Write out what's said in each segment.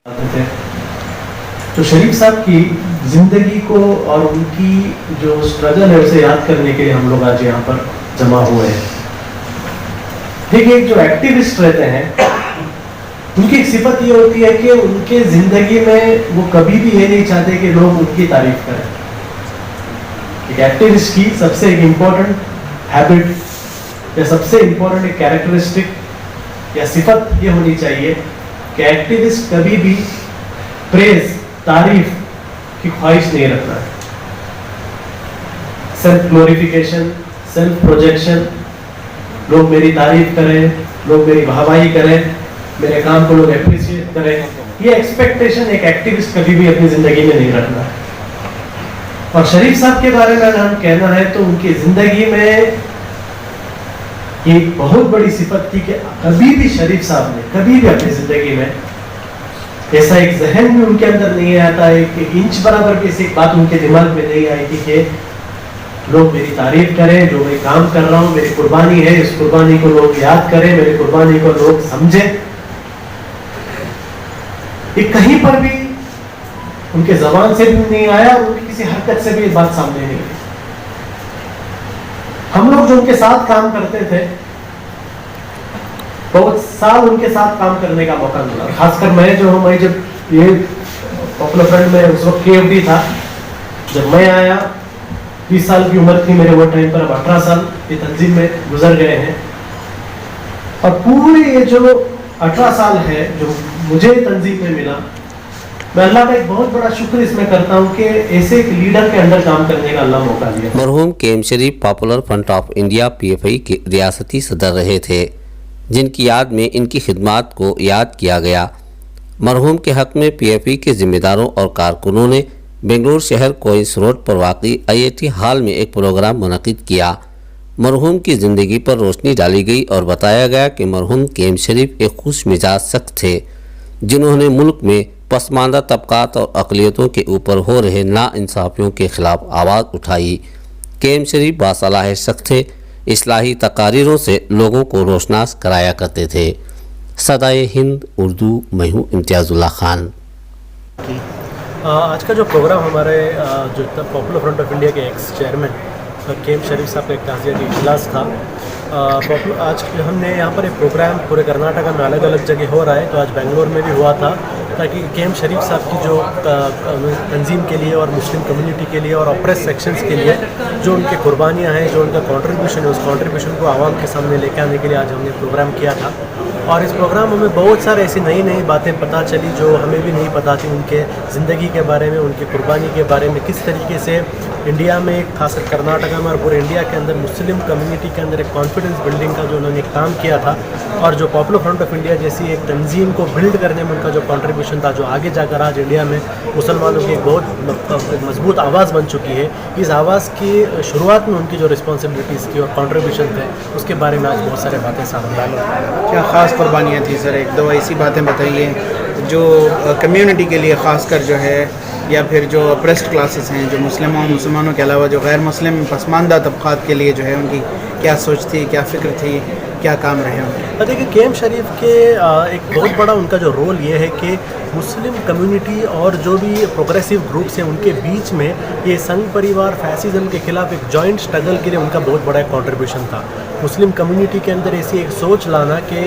थे। तो शरीफ साहब की जिंदगी को और उनकी जो स्ट्रगल है उसे याद करने के लिए हम लोग आज यहाँ पर जमा हुए हैं। देखिए, जो एक्टिविस्ट रहते हैं उनकी एक सिफत ये होती है कि उनके जिंदगी में वो कभी भी ये नहीं चाहते कि लोग उनकी तारीफ करें। एक एक्टिविस्ट की सबसे एक इम्पोर्टेंट हैबिट या सबसे इम्पोर्टेंट एक कैरेक्टरिस्टिक या सिफत ये होनी चाहिए कि एक्टिविस्ट कभी भी प्रेज, तारीफ की ख्वाहिश नहीं रखना है। सेल्फ ग्लोरिफिकेशन, सेल्फ प्रोजेक्शन, लोग मेरी तारीफ करें, लोग मेरी वाहवाही करें, मेरे काम को लोग एप्रिशिएट करें, ये एक्सपेक्टेशन एक एक्टिविस्ट कभी भी अपनी जिंदगी में नहीं रखना है। और शरीफ साहब के बारे में अगर हम कहना है तो उनकी जिंदगी में एक बहुत बड़ी सिफत थी कि कभी भी शरीफ साहब ने कभी भी अपनी जिंदगी में ऐसा एक जहन भी उनके अंदर नहीं आता, एक इंच बराबर भी ऐसी बात उनके दिमाग में नहीं आई थी कि लोग मेरी तारीफ करें, जो मैं काम कर रहा हूं मेरी कुर्बानी है, इस कुर्बानी को लोग याद करें, मेरी कुर्बानी को लोग समझें। ये कहीं पर भी उनके जबान से भी नहीं आया, उनकी किसी हरकत से भी बात सामने नहीं आई। हम लोग जो उनके साथ काम करते थे, बहुत साल उनके साथ काम करने का मौका मिला। खासकर मैं जब ये पॉपुलर फ्रंट में उस वक्त KFD था, जब मैं आया 20 साल की उम्र थी मेरे वो टाइम पर, अब 18 साल ये तंजीम में गुजर गए हैं। और पूरे ये जो 18 साल है जो मुझे तंजीम में मिला, मैं अल्लाह का एक बहुत बड़ा शुक्र इसमें करता हूँ कि ऐसे एक लीडर के अंदर काम करने का अल्लाह मौका दिया। मरहूम KM Sharif popular front of India PFI के रियासती सदर रहे थे, जिनकी याद में इनकी खिदमात को याद किया गया। मरहूम के हक़ में PFI के ज़िम्मेदारों और कारकुनों ने बेंगलुरु शहर कोइंस रोड पर वाक़ई IIT हॉल में एक प्रोग्राम मुनक़िद किया। मरहूम की ज़िंदगी पर रोशनी डाली गई और बताया गया कि मरहूम KM शरीफ एक खुश मिजाज शख्स थे, जिन्होंने मुल्क में पसमानदा तबक़ात और अक़लियतों के ऊपर हो रहे नाइंसाफ़ियों के ख़िलाफ़ आवाज़ उठाई। KM शरीफ बासलाह शख्स थे, इस्लाही तकारीरों से लोगों को रोशनास कराया करते थे। सदाए हिंद उर्दू, मैं हूँ इम्तियाज़ुल्लाह खान। आज का जो प्रोग्राम हमारे जो पॉपुलर फ्रंट ऑफ इंडिया के एक्स चेयरमैन KM शरीफ साहब का एक ताज़ियती इजलास था। आज हमने यहाँ पर एक प्रोग्राम पूरे कर्नाटका में अलग अलग जगह हो रहा है, तो आज बेंगलोर में भी हुआ था, ताकि KM शरीफ साहब की जो तंजीम के लिए और मुस्लिम कम्युनिटी के लिए और ऑप्रेस सेक्शंस के लिए जो उनकी कुर्बानियाँ हैं, जो उनका कंट्रीब्यूशन है, उस कंट्रीब्यूशन को आवाम के सामने लेकर आने के लिए आज हमने प्रोग्राम किया था। और इस प्रोग्राम में बहुत सारे ऐसी नई नई बातें पता चली जो हमें भी नहीं पता थी, उनके ज़िंदगी के बारे में, उनकी कुर्बानी के बारे में, किस तरीके से इंडिया में, खासकर कर्नाटका में और पूरे इंडिया के अंदर मुस्लिम कम्युनिटी के अंदर एक कॉन्फिडेंस बिल्डिंग का जो उन्होंने काम किया था, और जो पॉपुलर फ्रंट ऑफ इंडिया जैसी एक तंजीम को बिल्ड करने में उनका जो कंट्रीब्यूशन था, जो आगे जाकर आज इंडिया में मुसलमानों की एक बहुत मजबूत आवाज़ बन चुकी है। इस आवाज़ की शुरुआत में उनकी जो रिस्पॉन्सिबिलिटीज़ की और कॉन्ट्रीब्यूशन थे, उसके बारे में आज बहुत सारे बातें सामने आई। क्या ख़ास कुर्बानियाँ थी सर? एक दो ऐसी बातें बताइए जो कम्युनिटी के लिए ख़ासकर जो है, या फिर जो अप्रेस्ड क्लासेस हैं, जो मुसलमानों के अलावा जो गैर मुस्लिम पसमानदा तबक़ात के लिए जो है, उनकी क्या सोच थी, क्या फ़िक्र थी, क्या काम रहे उनके? देखिए, KM शरीफ के एक बहुत बड़ा उनका जो रोल ये है कि मुस्लिम कम्युनिटी और जो भी प्रोग्रेसिव ग्रुप्स हैं उनके बीच में ये संघ परिवार फैसिज्म के खिलाफ एक जॉइंट स्ट्रगल के लिए उनका बहुत बड़ा कंट्रीब्यूशन था। मुस्लिम कम्युनिटी के अंदर ऐसी एक सोच लाना कि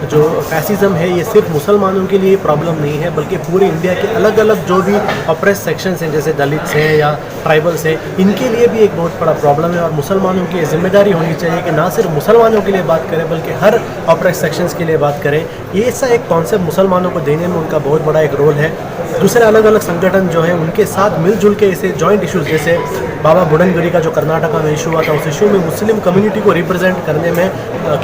जो फैसिज्म है ये सिर्फ मुसलमानों के लिए प्रॉब्लम नहीं है, बल्कि पूरे इंडिया के अलग अलग जो भी ऑप्रेस सेक्शंस हैं, जैसे दलित्स हैं या ट्राइबल्स हैं, इनके लिए भी एक बहुत बड़ा प्रॉब्लम है। और मुसलमानों की जिम्मेदारी होनी चाहिए कि ना सिर्फ मुसलमानों के लिए बात करें बल्कि हर ऑप्रेस सेक्शंस के लिए बात करें। ये ऐसा एक कॉन्सेप्ट मुसलमानों को देने में उनका बहुत बड़ा एक रोल है। दूसरे अलग अलग संगठन जो हैं उनके साथ मिलजुल के ऐसे जॉइंट इशूज़, जैसे बाबा बुडनगिरी का जो कर्नाटका में इशू हुआ था, उस इशू में मुस्लिम कम्युनिटी को रिप्रेजेंट करने में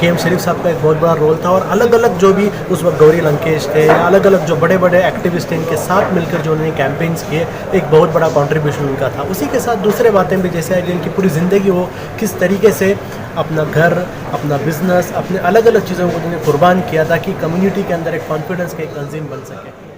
KM शरीफ साहब का एक बहुत बड़ा रोल था। और अलग अलग जो भी उस वक्त गौरी लंकेश थे या अलग अलग जो बड़े बड़े एक्टिविस्ट हैं, इनके साथ मिलकर जो उन्होंने कैंपेन्स किए, एक बहुत बड़ा कंट्रीब्यूशन उनका था। उसी के साथ दूसरे बातें भी, जैसे है कि इनकी पूरी ज़िंदगी वो किस तरीके से अपना घर, अपना बिजनेस, अपने अलग अलग चीज़ों को उन्होंने कुर्बान किया ताकि कम्युनिटी के अंदर एक कॉन्फिडेंस की एक तंजीम बन सके।